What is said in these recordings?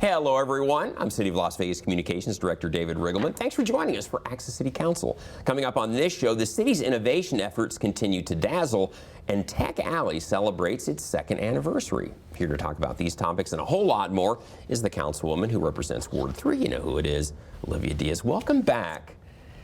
Hello, everyone. I'm City of Las Vegas Communications Director David Riggleman. Thanks for joining us for Access City Council. Coming up on this show, the city's innovation efforts continue to dazzle, and Tech Alley celebrates its second anniversary. Here to talk about these topics and a whole lot more is the councilwoman who represents Ward 3. You know who it is, Olivia Diaz. Welcome back.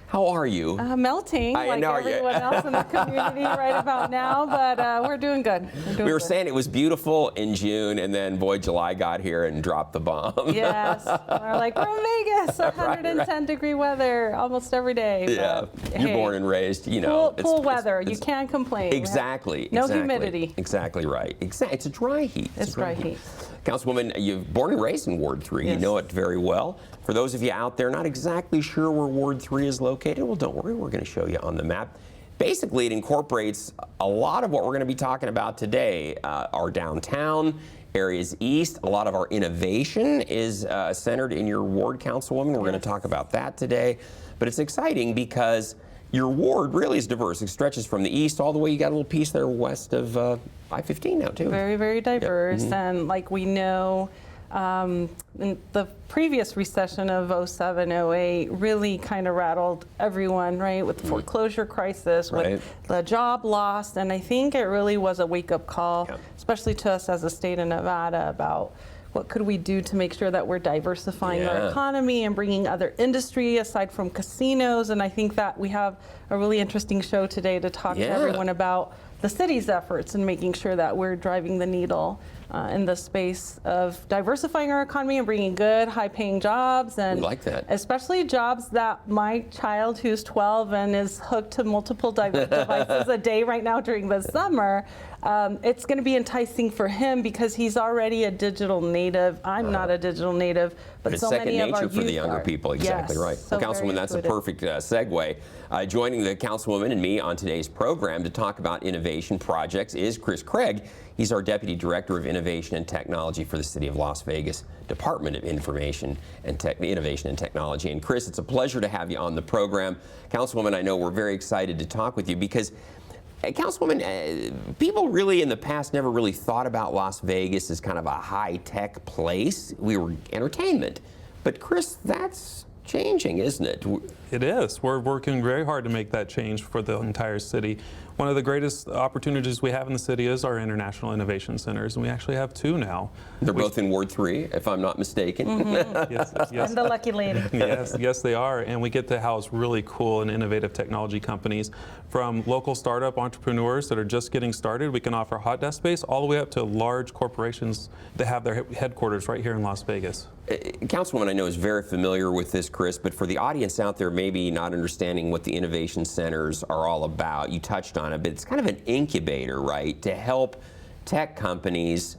How are you? Melting, like everyone else in the community right about now, but we're doing good. We were saying it was beautiful in June, and then, boy, July got here and dropped the bomb. Yes. We're like, we're in Vegas, 110-degree weather almost every day. Yeah. You're born and raised, you know. Cool weather. You can't complain. Exactly. No humidity. Exactly right. It's a dry heat. It's dry heat. Councilwoman, you're born and raised in Ward 3. Yes. You know it very well. For those of you out there not exactly sure where Ward 3 is located, well, don't worry, we're going to show you on the map. Basically, it incorporates a lot of what we're going to be talking about today. Our downtown, areas east, a lot of our innovation is centered in your ward, Councilwoman. We're going to talk about that today. But it's exciting because your ward really is diverse. It stretches from the east all the way. You got a little piece there west of I-15 now, too. Very, very diverse. Yep. And like we know, in the previous recession of 07, 08 really kind of rattled everyone, right? With the foreclosure crisis, with the job loss. And I think it really was a wake-up call, especially to us as a state of Nevada, about what could we do to make sure that we're diversifying our economy and bringing other industry aside from casinos. And I think that we have a really interesting show today to talk to everyone about the city's efforts in making sure that we're driving the needle in the space of diversifying our economy and bringing good, high-paying jobs, and like that. Especially jobs that my child, who's 12 and is hooked to multiple devices a day right now during the summer, it's going to be enticing for him because he's already a digital native. I'm not a digital native, but so many of our youth for the younger people. Exactly right. So well, Councilwoman, that's a perfect segue. Joining the Councilwoman and me on today's program to talk about innovation projects is Chris Craig. He's our Deputy Director of Innovation and Technology for the City of Las Vegas Department of Innovation and Technology. And Chris, it's a pleasure to have you on the program. Councilwoman, I know we're very excited to talk with you because Councilwoman, people really in the past never really thought about Las Vegas as kind of a high-tech place. We were entertainment. But Chris, that's changing, isn't it? It is. We're working very hard to make that change for the entire city. One of the greatest opportunities we have in the city is our International Innovation Centers, and we actually have two now. They're both in Ward 3, if I'm not mistaken. Yes. I'm the lucky lady. Yes, they are. And we get to house really cool and innovative technology companies, from local startup entrepreneurs that are just getting started. We can offer hot desk space all the way up to large corporations that have their headquarters right here in Las Vegas. Councilwoman, I know, is very familiar with this, Chris, but for the audience out there maybe not understanding what the innovation centers are all about, you touched on it, but it's kind of an incubator, right, to help tech companies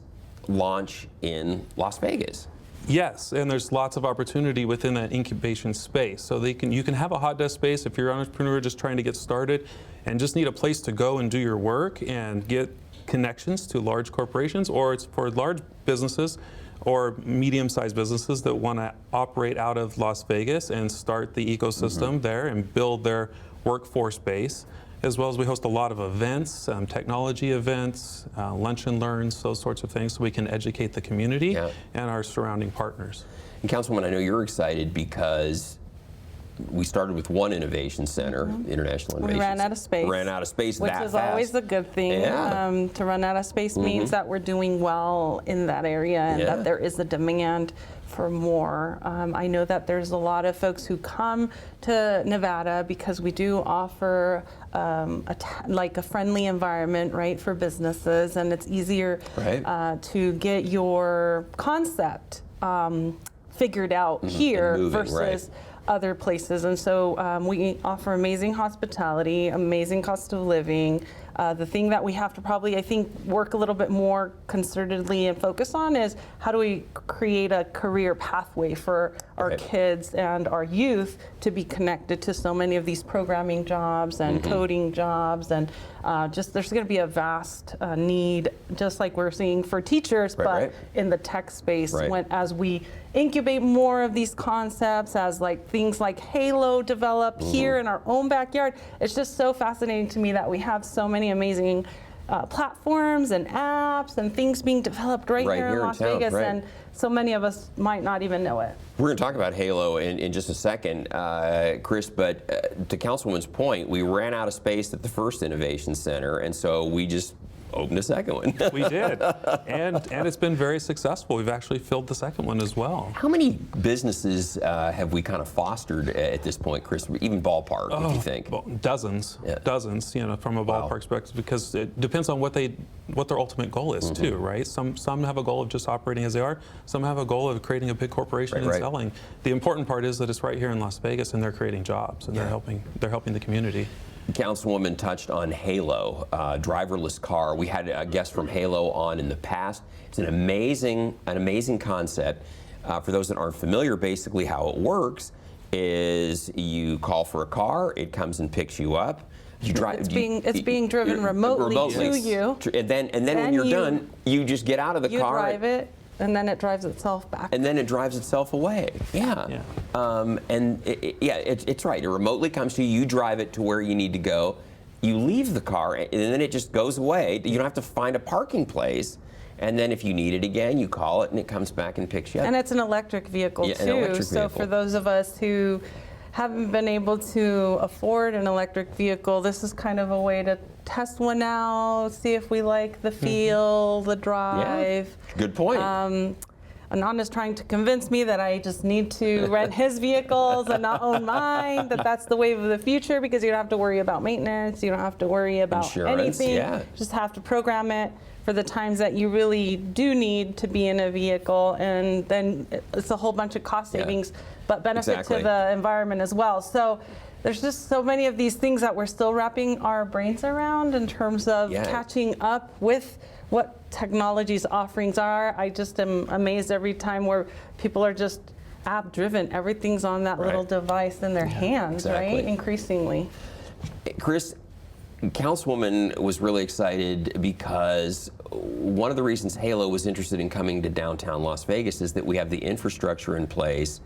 launch in Las Vegas. Yes, and there's lots of opportunity within that incubation space. So you can have a hot desk space if you're an entrepreneur just trying to get started and just need a place to go and do your work and get connections to large corporations, or it's for large businesses or medium-sized businesses that want to operate out of Las Vegas and start the ecosystem there and build their workforce base. As well as we host a lot of events, technology events, lunch and learns, those sorts of things, so we can educate the community and our surrounding partners. And Councilwoman, I know you're excited because we started with one innovation center, International Innovation. We ran out of space. Ran out of space which that is fast. Always a good thing. To run out of space means that we're doing well in that area and that there is a demand for more. I know that there's a lot of folks who come to Nevada because we do offer like a friendly environment, right, for businesses, and it's easier to get your concept figured out here versus other places. And so we offer amazing hospitality, amazing cost of living. The thing that we have to probably, I think, work a little bit more concertedly and focus on is how do we create a career pathway for our kids and our youth to be connected to so many of these programming jobs and coding jobs, and just there's going to be a vast need, just like we're seeing for teachers, but in the tech space as we incubate more of these concepts, as like things like Halo develop here in our own backyard. It's just so fascinating to me that we have so many amazing platforms and apps and things being developed right here in Las Vegas, right. and so many of us might not even know it. We're going to talk about Halo in just a second, Chris, but to Councilwoman's point, we ran out of space at the first Innovation Center, and so we just opened a second one. We did, and it's been very successful. We've actually filled the second one as well. How many businesses have we kind of fostered at this point, Chris? Even ballpark, if you think? Well, dozens, dozens. From a ballpark perspective, because it depends on what their ultimate goal is too, right? Some have a goal of just operating as they are. Some have a goal of creating a big corporation and selling. The important part is that it's right here in Las Vegas, and they're creating jobs, and they're helping the community. Councilwoman touched on Halo, driverless car. We had a guest from Halo on in the past. It's an amazing concept. For those that aren't familiar, basically how it works is you call for a car, it comes and picks you up. You drive. It's being driven remotely to you. And then when you're done, you just get out of the car. You drive it. And then it drives itself back. And then it drives itself away. Yeah. It's right. It remotely comes to you. You drive it to where you need to go. You leave the car, and then it just goes away. You don't have to find a parking place. And then if you need it again, you call it, and it comes back and picks you up. And it's an electric vehicle, too. An electric so vehicle. for those of us who haven't been able to afford an electric vehicle, this is kind of a way to test one out, see if we like the feel, the drive. Yeah. Good point. Anand is trying to convince me that I just need to rent his vehicles and not own mine, that's the wave of the future, because you don't have to worry about maintenance, you don't have to worry about insurance, anything. Just have to program it for the times that you really do need to be in a vehicle, and then it's a whole bunch of cost savings, but benefit to the environment as well. So there's just so many of these things that we're still wrapping our brains around in terms of catching up with what technology's offerings are. I just am amazed every time where people are just app driven. Everything's on that little device in their hands, right? Increasingly. Chris, Councilwoman was really excited because one of the reasons Halo was interested in coming to downtown Las Vegas is that we have the infrastructure in place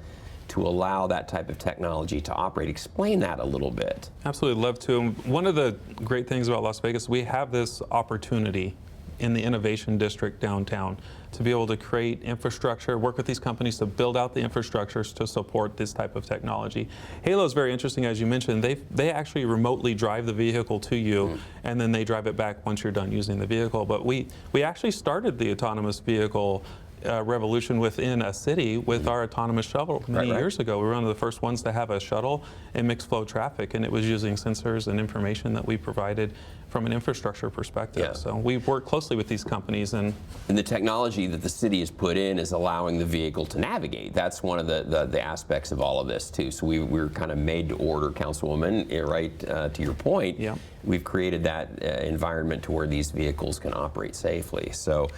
to allow that type of technology to operate. Explain that a little bit. Absolutely, love to. One of the great things about Las Vegas, we have this opportunity in the Innovation District downtown to be able to create infrastructure, work with these companies to build out the infrastructures to support this type of technology. Halo is very interesting, as you mentioned. They actually remotely drive the vehicle to you, and then they drive it back once you're done using the vehicle. But we actually started the autonomous vehicle revolution within a city with our autonomous shuttle many years ago. We were one of the first ones to have a shuttle in mixed flow traffic, and it was using sensors and information that we provided from an infrastructure perspective. So we've worked closely with these companies. And the technology that the city has put in is allowing the vehicle to navigate. That's one of the aspects of all of this too. So we're kind of made to order, Councilwoman, right, to your point. We've created that environment to where these vehicles can operate safely. So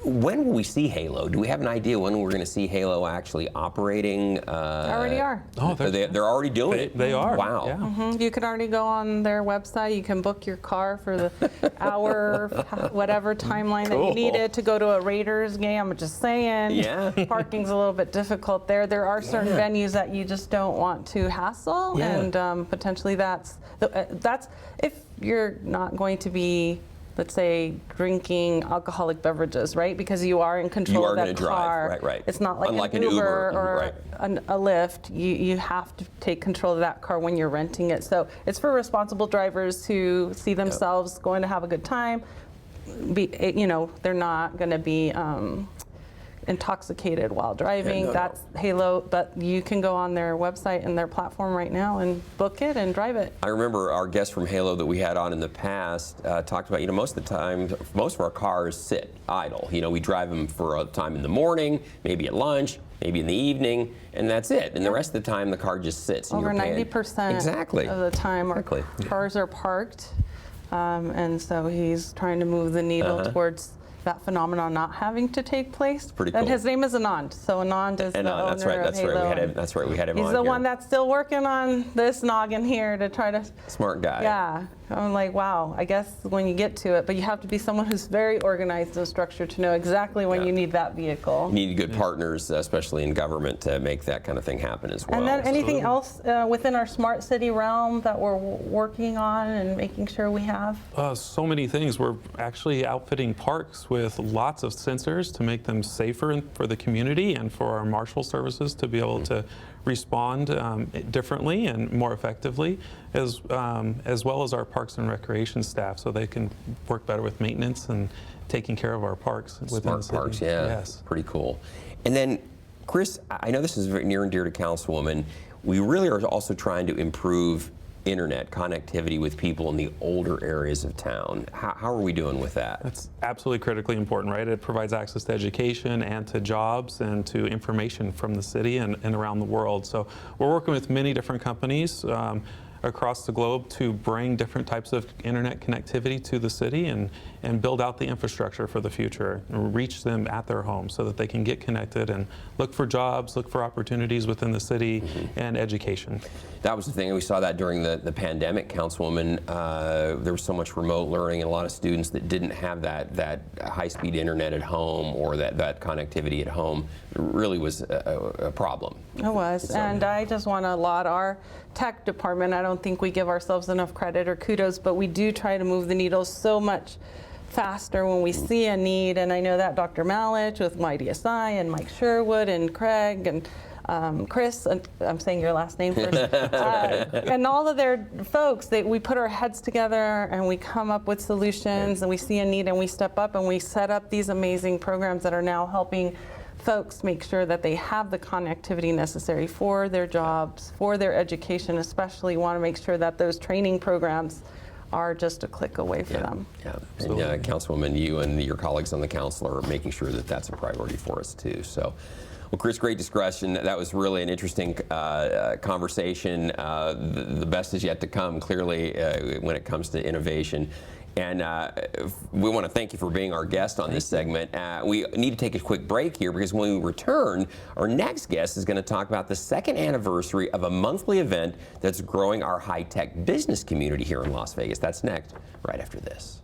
when will we see Halo? Do we have an idea when we're going to see Halo actually operating? They already are. Oh, they're already doing it. They are. Wow. You can already go on their website. You can book your car for the hour, whatever timeline that you needed to go to a Raiders game. I'm just saying. Parking's a little bit difficult there. There are certain venues that you just don't want to hassle, and potentially that's if you're not going to be, let's say, drinking alcoholic beverages, right? Because you are in control of that car. Right. It's not like unlike an Uber or right. a Lyft. You have to take control of that car when you're renting it. So it's for responsible drivers who see themselves going to have a good time. They're not going to be intoxicated while driving. That's Halo, but you can go on their website and their platform right now and book it and drive it. I remember our guest from Halo that we had on in the past talked about, most of the time, most of our cars sit idle. We drive them for a time in the morning, maybe at lunch, maybe in the evening, and that's it. And the rest of the time, the car just sits. And Over you're paying. 90% of the time, our cars are parked, and so he's trying to move the needle towards that phenomenon not having to take place. Pretty cool. And his name is Anand. So Anand is the owner of Halo. That's right. We had him on. He's the one that's still working on this noggin here to try to. Smart guy. Yeah. I'm like, wow, I guess when you get to it, but you have to be someone who's very organized and structured to know exactly when you need that vehicle. You need good partners, especially in government, to make that kind of thing happen as well. And then anything Absolutely. else within our smart city realm that we're working on and making sure we have? So many things. We're actually outfitting parks with lots of sensors to make them safer for the community and for our marshal services to be able to respond differently and more effectively, as well as our parks and recreation staff, so they can work better with maintenance and taking care of our parks within Smart the city. parks, yeah. Yes. Pretty cool. And then, Chris, I know this is very near and dear to Councilwoman. We really are also trying to improve internet connectivity with people in the older areas of town. How are we doing with that? That's absolutely critically important, right? It provides access to education and to jobs and to information from the city and around the world. So we're working with many different companies across the globe to bring different types of internet connectivity to the city and build out the infrastructure for the future, and reach them at their home so that they can get connected and look for jobs, look for opportunities within the city, and education. That was the thing. We saw that during the pandemic, Councilwoman. There was so much remote learning and a lot of students that didn't have that high-speed internet at home or that connectivity at home. It really was a problem. It was, So- and I just want to laud our tech department. I don't think we give ourselves enough credit or kudos, but we do try to move the needle so much faster when we see a need. And I know that Dr. Malich with YDSI and Mike Sherwood and Craig and Chris, and I'm saying your last name first, and all of their folks, we put our heads together and we come up with solutions, and we see a need and we step up and we set up these amazing programs that are now helping folks make sure that they have the connectivity necessary for their jobs, for their education, especially want to make sure that those training programs are just a click away for them. Yeah, and Councilwoman, you and your colleagues on the council are making sure that that's a priority for us too. So, well, Chris, great discussion. That was really an interesting conversation. The best is yet to come, clearly, when it comes to innovation. And we want to thank you for being our guest on this segment. We need to take a quick break here because when we return, our next guest is going to talk about the second anniversary of a monthly event that's growing our high-tech business community here in Las Vegas. That's next, right after this.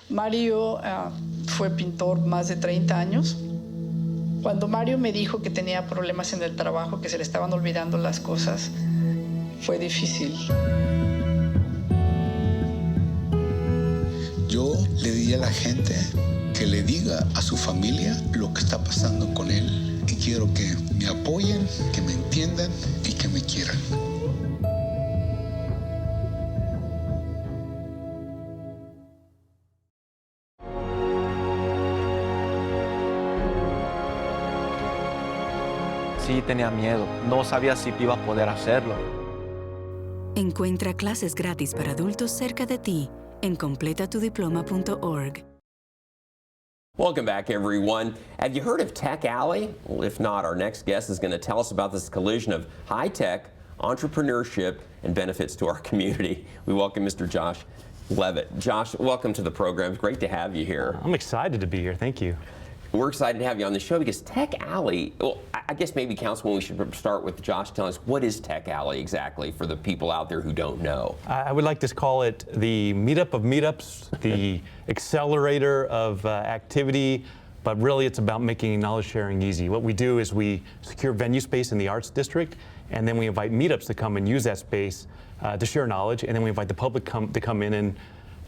Mario fue pintor más de 30 años. Cuando Mario me dijo que tenía problemas en el trabajo, que se le estaban olvidando las cosas, fue difícil. Yo le diría a la gente que le diga a su familia lo que está pasando con él. Y quiero que me apoyen, que me entiendan y que me quieran. Sí, tenía miedo. No sabía si iba a poder hacerlo. Encuentra clases gratis para adultos cerca de ti en completatudiploma.org. Welcome back, everyone. Have you heard of Tech Alley? Well, if not, our next guest is going to tell us about this collision of high tech, entrepreneurship, and benefits to our community. We welcome Mr. Josh Levitt. Josh, welcome to the program. It's great to have you here. I'm excited to be here. Thank you. We're excited to have you on the show because Tech Alley, well, I guess maybe, Councilwoman, we should start with Josh telling us what is Tech Alley exactly for the people out there who don't know. I would like to call it the meetup of meetups, the accelerator of activity, but really it's about making knowledge sharing easy. What we do is we secure venue space in the Arts District, and then we invite meetups to come and use that space to share knowledge, and then we invite the public to come in and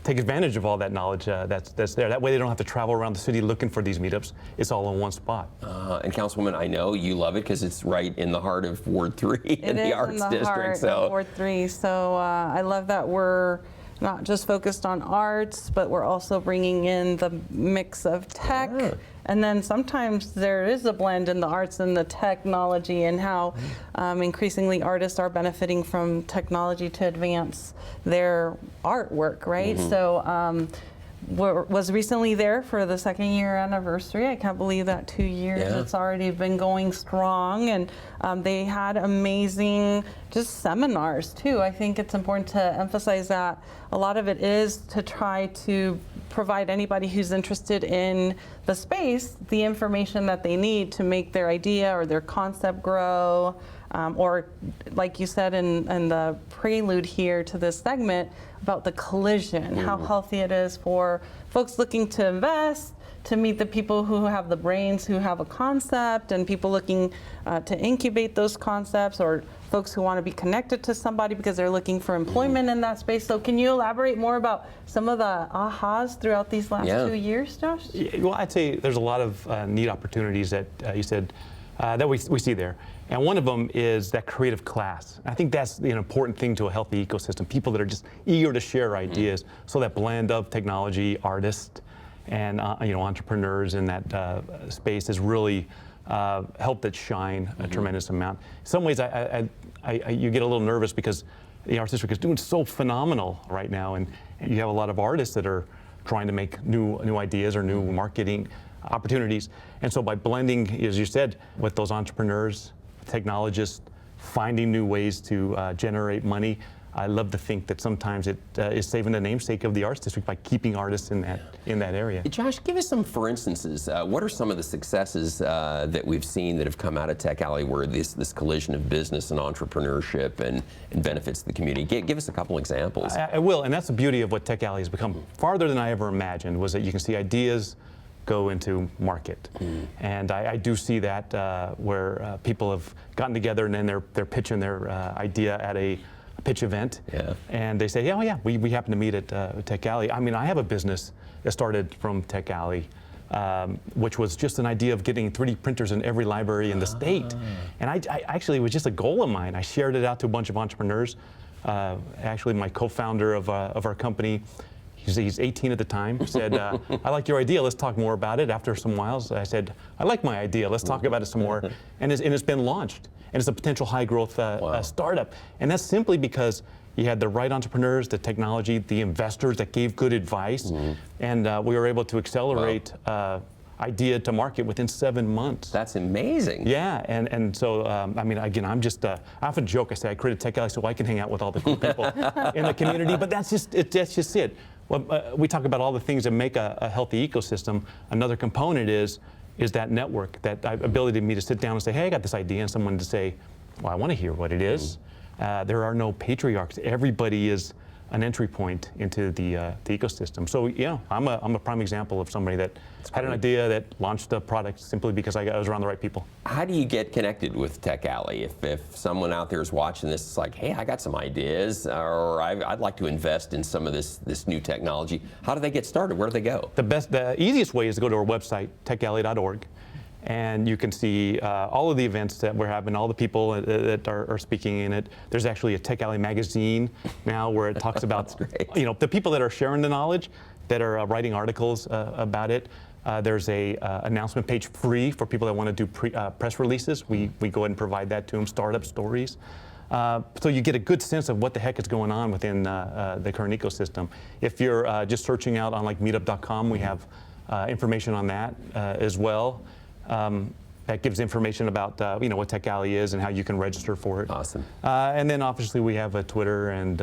take advantage of all that knowledge that's there. That way they don't have to travel around the city looking for these meetups. It's all in one spot. And Councilwoman, I know you love it because it's right in the heart of Ward 3 in the Arts District. Heart of Ward 3. So I love that we're not just focused on arts, but we're also bringing in the mix of tech. Yeah. And then sometimes there is a blend in the arts and the technology, and how increasingly artists are benefiting from technology to advance their artwork, right? So was recently there for the second year anniversary. I can't believe that 2 years. Yeah. It's already been going strong, and they had amazing just seminars too. I think it's important to emphasize that a lot of it is to try to provide anybody who's interested in the space the information that they need to make their idea or their concept grow. or like you said in the prelude here to this segment about the collision, how healthy it is for folks looking to invest, to meet the people who have the brains, who have a concept, and people looking to incubate those concepts, or folks who want to be connected to somebody because they're looking for employment in that space. So can you elaborate more about some of the ahas throughout these last 2 years, Josh? Well, I'd say there's a lot of neat opportunities that you said that we see there. And one of them is that creative class. I think that's an important thing to a healthy ecosystem, people that are just eager to share ideas. So that blend of technology, artists, and entrepreneurs in that space has really helped it shine a tremendous amount. In some ways, you get a little nervous because the Arts District is doing so phenomenal right now, and you have a lot of artists that are trying to make new ideas or new marketing opportunities. And so by blending, as you said, with those entrepreneurs, technologists, finding new ways to generate money, I love to think that sometimes it is saving the namesake of the Arts District by keeping artists in that area. Josh, give us some for instances. What are some of the successes that we've seen that have come out of Tech Alley where this collision of business and entrepreneurship and benefits the community? Give us a couple examples. I will, and that's the beauty of what Tech Alley has become. Farther than I ever imagined was that you can see ideas go into market. And I do see that where people have gotten together and then they're pitching their idea at a pitch event, and they say, we happen to meet at Tech Alley. I mean, I have a business that started from Tech Alley, which was just an idea of getting 3D printers in every library in the state. And I actually, it was just a goal of mine. I shared it out to a bunch of entrepreneurs. Actually, my co-founder of our company, he's 18 at the time, said, I like your idea, let's talk more about it. After some while, I said, I like my idea, let's talk about it some more. And it's been launched. And it's a potential high-growth startup. And that's simply because you had the right entrepreneurs, the technology, the investors that gave good advice, and we were able to accelerate idea to market within 7 months. That's amazing. Yeah, and so, I mean, again, I often joke, I say I created Tech Alley so I can hang out with all the cool people in the community, but that's just it. Well, we talk about all the things that make a healthy ecosystem. Another component is that network, that ability to me to sit down and say, hey, I got this idea, and someone to say, well, I want to hear what it is. There are no patriarchs. Everybody is an entry point into the ecosystem. So yeah, I'm a prime example of somebody that had an idea that launched a product simply because I was around the right people. How do you get connected with Tech Alley? If someone out there is watching this, it's like, hey, I got some ideas, or I'd like to invest in some of this new technology. How do they get started? Where do they go? The easiest way is to go to our website, techalley.org. And you can see all of the events that we're having, all the people that are speaking in it. There's actually a Tech Alley magazine now where it talks about the people that are sharing the knowledge, that are writing articles about it. There's a announcement page free for people that want to do press releases. We go ahead and provide that to them, startup stories. So you get a good sense of what the heck is going on within the current ecosystem. If you're just searching out on like meetup.com, we have information on that as well. That gives information about what Tech Alley is and how you can register for it. Awesome. And then obviously we have a Twitter and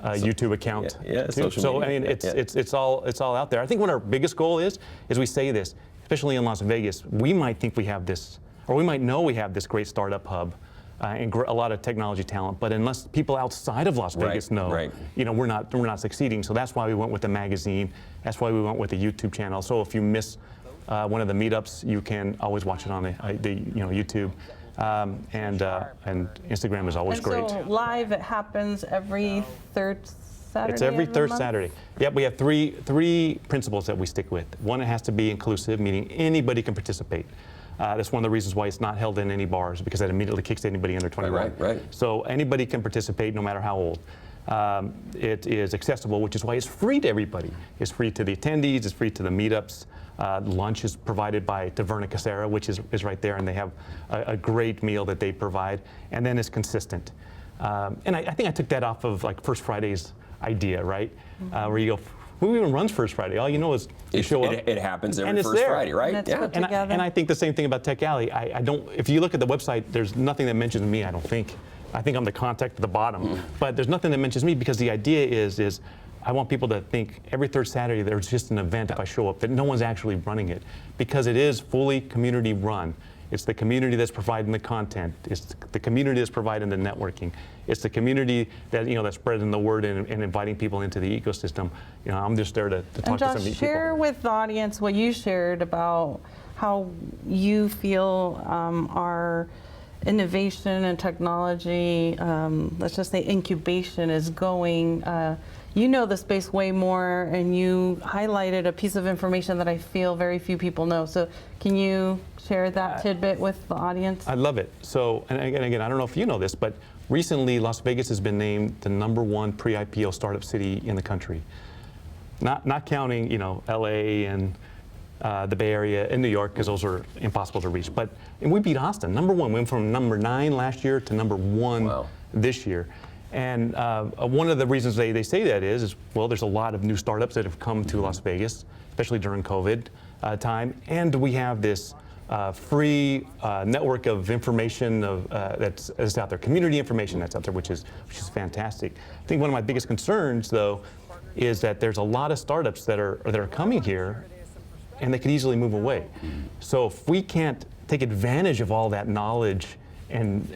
YouTube account. Yeah, too. So I mean, it's all out there. I think what our biggest goal is we say this, especially in Las Vegas. We might think we have this, or we might know we have this great startup hub. And a lot of technology talent, but unless people outside of Las Vegas know, we're not succeeding. So that's why we went with the magazine. That's why we went with the YouTube channel. So if you miss one of the meetups, you can always watch it on the YouTube, and Instagram is always great. So live, it happens every third Saturday. It's every third month? Saturday. Yep, we have three principles that we stick with. One, it has to be inclusive, meaning anybody can participate. That's one of the reasons why it's not held in any bars, because that immediately kicks anybody under 21. Right. So anybody can participate, no matter how old. It is accessible, which is why it's free to everybody. It's free to the attendees. It's free to the meetups. Lunch is provided by Taverna Casera, which is right there, and they have a great meal that they provide. And then it's consistent. And I think I took that off of like First Friday's idea, right? Where you go, who even runs First Friday? All you know is you show up. It happens every and it's First there. Friday, right? And I think the same thing about Tech Alley. I don't. If you look at the website, there's nothing that mentions me. I don't think. I think I'm the contact at the bottom. But there's nothing that mentions me, because the idea is I want people to think every third Saturday there's just an event if I show up, that no one's actually running it, because it is fully community run. It's the community that's providing the content. It's the community that's providing the networking. It's the community that, that's spreading the word and inviting people into the ecosystem. I'm just there to talk And to Josh, some people. share with the audience what you shared about how you feel our innovation and technology, let's just say incubation, is going. You know the space way more, and you highlighted a piece of information that I feel very few people know. So can you share that tidbit with the audience? I love it. So, and again, I don't know if you know this, but recently Las Vegas has been named the #1 pre-IPO startup city in the country. Not counting, LA and the Bay Area and New York, because those are impossible to reach. And we beat Austin, #1. We went from #9 last year to #1 this year. And one of the reasons they say that is, well, there's a lot of new startups that have come to Las Vegas, especially during COVID time. And we have this free network of information that's out there, community information that's out there, which is fantastic. I think one of my biggest concerns, though, is that there's a lot of startups that are coming here, and they could easily move away. So if we can't take advantage of all that knowledge and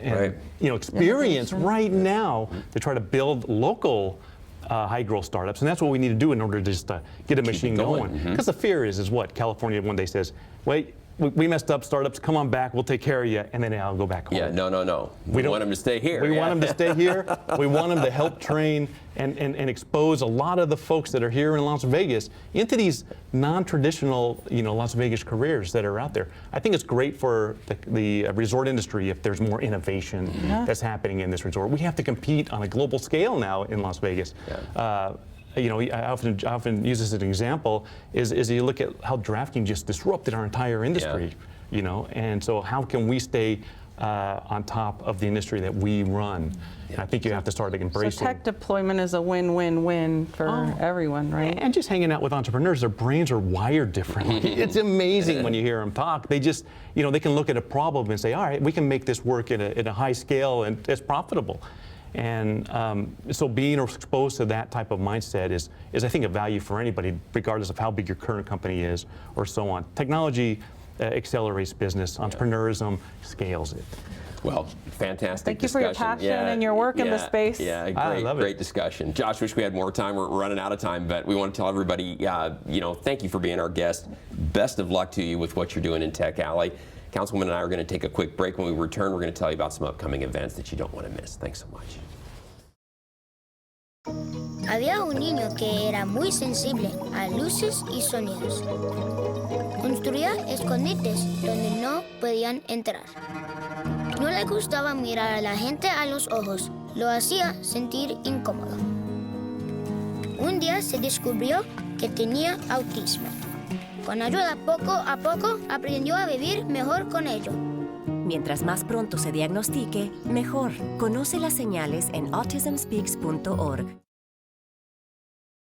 experience right now to try to build local high growth startups, and that's what we need to do in order to just get a machine going. Because the fear is what California one day says, wait, we messed up, startups, come on back, we'll take care of you, and then I'll go back home. Yeah, no. We don't want them to stay here. We want them to stay here. We want them to help train and expose a lot of the folks that are here in Las Vegas into these non-traditional, Las Vegas careers that are out there. I think it's great for the resort industry if there's more innovation that's happening in this resort. We have to compete on a global scale now in Las Vegas. I often use this as an example, is you look at how DraftKings just disrupted our entire industry, and so how can we stay on top of the industry that we run? And I think you have to start embracing. So tech deployment is a win-win-win for everyone, right? And just hanging out with entrepreneurs, their brains are wired differently. It's amazing when you hear them talk. They just, they can look at a problem and say, all right, we can make this work at a high scale and it's profitable. And so being exposed to that type of mindset is I think a value for anybody, regardless of how big your current company is or so on. Technology accelerates business. Entrepreneurism scales it. Well, fantastic Thank you for your passion and your work in this space. Yeah, I love it. Great discussion. Josh, wish we had more time. We're running out of time, but we want to tell everybody, thank you for being our guest. Best of luck to you with what you're doing in Tech Alley. Councilwoman and I are going to take a quick break. When we return, we're going to tell you about some upcoming events that you don't want to miss. Thanks so much. Había un niño que era muy sensible a luces y sonidos. Construía escondites donde no podían entrar. No le gustaba mirar a la gente a los ojos. Lo hacía sentir incómodo. Un día se descubrió que tenía autismo. Con ayuda, poco a poco, aprendió a vivir mejor con ello. Mientras más pronto se diagnostique, mejor. Conoce las señales en autismspeaks.org.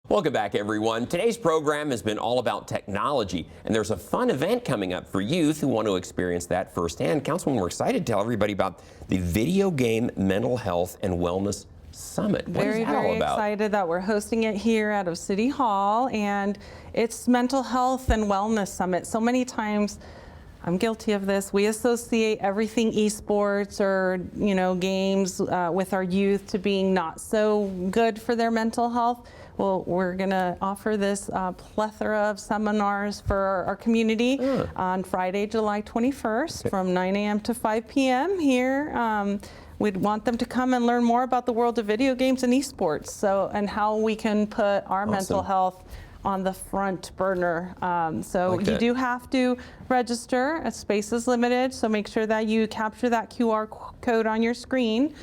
Welcome back, everyone. Today's program has been all about technology, and there's a fun event coming up for youth who want to experience that firsthand. Councilwoman, we're excited to tell everybody about the Video Game Mental Health and Wellness Summit. What is that all Very about? excited that we're hosting it here out of City Hall, and it's Mental Health and Wellness Summit. So many times, I'm guilty of this, we associate everything esports or games with our youth to being not so good for their mental health. Well, we're going to offer this plethora of seminars for our community on Friday, July 21st from 9 a.m. to 5 p.m. here. We'd want them to come and learn more about the world of video games and esports, and how we can put our mental health on the front burner. You do have to register. A space is limited, so make sure that you capture that QR code on your screen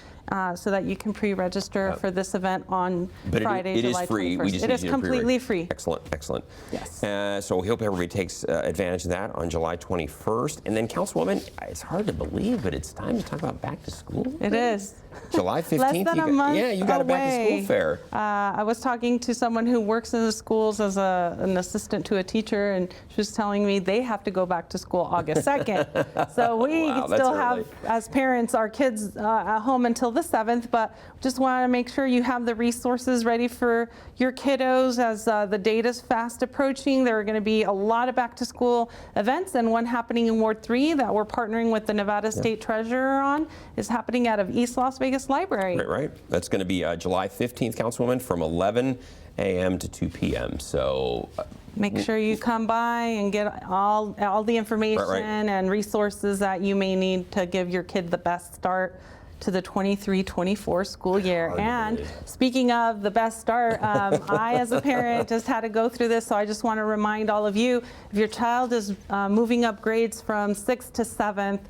so that you can pre-register for this event on Friday, July 21st. It is free. We just it is completely free. Excellent. Yes. So we hope everybody takes advantage of that on July 21st. And then, Councilwoman, it's hard to believe, but it's time to talk about back to school. It is. July 15th. Less than a month you got a back to school away. fair. I was talking to someone who works in the schools as an assistant to a teacher, and she was telling me they have to go back to school August 2nd. So we Wow, still that's have, early. as parents, our kids at home until the 7th, but just want to make sure you have the resources ready for your kiddos as the date is fast approaching. There are going to be a lot of back-to-school events, and one happening in Ward 3 that we're partnering with the Nevada State Treasurer on is happening out of East Las Vegas Library. Right. That's going to be July 15th, Councilwoman, from 11 a.m. to 2 p.m. So make sure you come by and get all the information and resources that you may need to give your kid the best start to the 23-24 school year. And speaking of the best start, I as a parent just had to go through this, so I just want to remind all of you, if your child is moving up grades from 6th to 7th,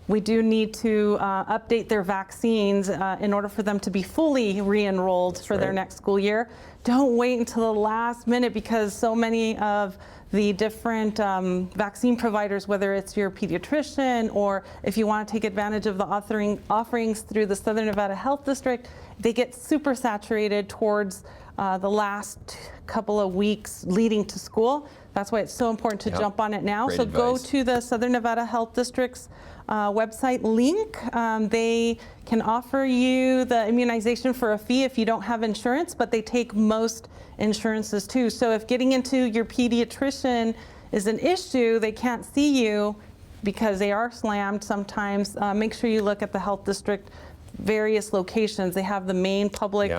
we do need to update their vaccines in order for them to be fully re-enrolled for their next school year. Don't wait until the last minute, because so many of the different vaccine providers, whether it's your pediatrician or if you want to take advantage of the offerings through the Southern Nevada Health District, they get super saturated towards the last couple of weeks leading to school. That's why it's so important to jump on it now. Great so advice. go to the Southern Nevada Health District's website link. They can offer you the immunization for a fee if you don't have insurance, but they take most insurances too. So if getting into your pediatrician is an issue, they can't see you because they are slammed sometimes, make sure you look at the health district various locations. They have the main public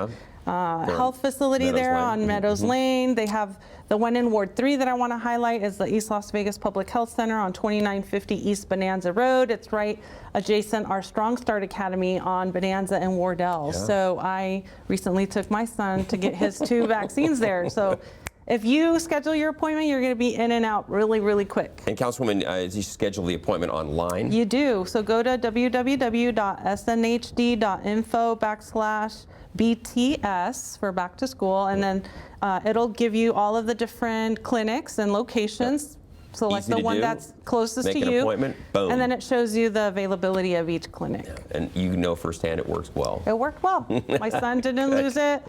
health facility there on Meadows Lane. They have the one in Ward 3 that I want to highlight is the East Las Vegas Public Health Center on 2950 East Bonanza Road. It's right adjacent our Strong Start Academy on Bonanza and Wardell. So I recently took my son to get his 2 vaccines there. So if you schedule your appointment, you're going to be in and out really, really quick. And Councilwoman, you schedule the appointment online? You do. So go to www.snhd.info/BTS for back to school, and then it'll give you all of the different clinics and locations. Select the one that's closest to you. Make an appointment, boom. And then it shows you the availability of each clinic. And you know firsthand it works well. It worked well. My son didn't lose it.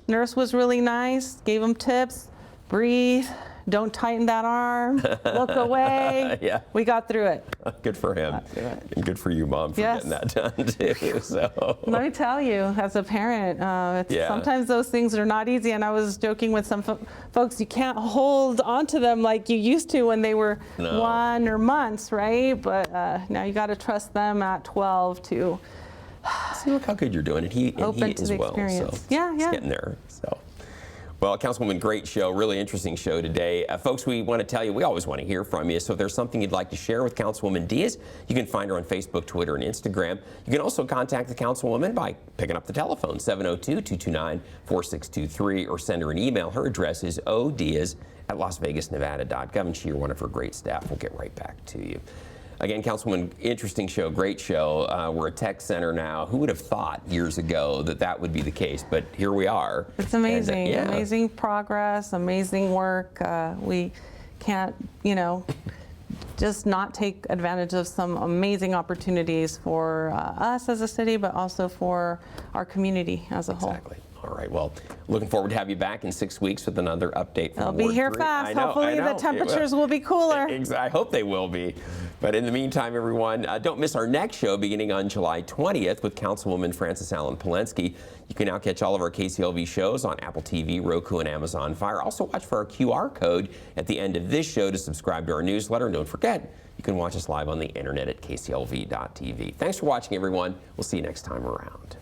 Nurse was really nice, gave him tips. Breathe, don't tighten that arm, look away. We got through it. Good for him. And good for you, Mom, for getting that done too. So let me tell you, as a parent, sometimes those things are not easy. And I was joking with some folks, you can't hold onto them like you used to when they were 1 or months, right? But now you got to trust them at 12 to see, look how good you're doing it. He is well. So He's getting there. So. Well, Councilwoman, great show, really interesting show today. Folks, we want to tell you, we always want to hear from you. So if there's something you'd like to share with Councilwoman Diaz, you can find her on Facebook, Twitter, and Instagram. You can also contact the Councilwoman by picking up the telephone, 702-229-4623, or send her an email. Her address is odiaz@lasvegasnevada.gov, and she or one of her great staff will get right back to you. Again, Councilwoman, interesting show, great show. We're a tech center now. Who would have thought years ago that that would be the case? But here we are. It's amazing. And, amazing progress, amazing work. We can't, just not take advantage of some amazing opportunities for us as a city, but also for our community as a whole. Exactly. All right. Well, looking forward to have you back in 6 weeks with another update from They'll be here fast. Hopefully the temperatures will be cooler. I hope they will be. But in the meantime, everyone, don't miss our next show beginning on July 20th with Councilwoman Frances Allen Polensky. You can now catch all of our KCLV shows on Apple TV, Roku, and Amazon Fire. Also watch for our QR code at the end of this show to subscribe to our newsletter. And don't forget, you can watch us live on the internet at kclv.tv. Thanks for watching, everyone. We'll see you next time around.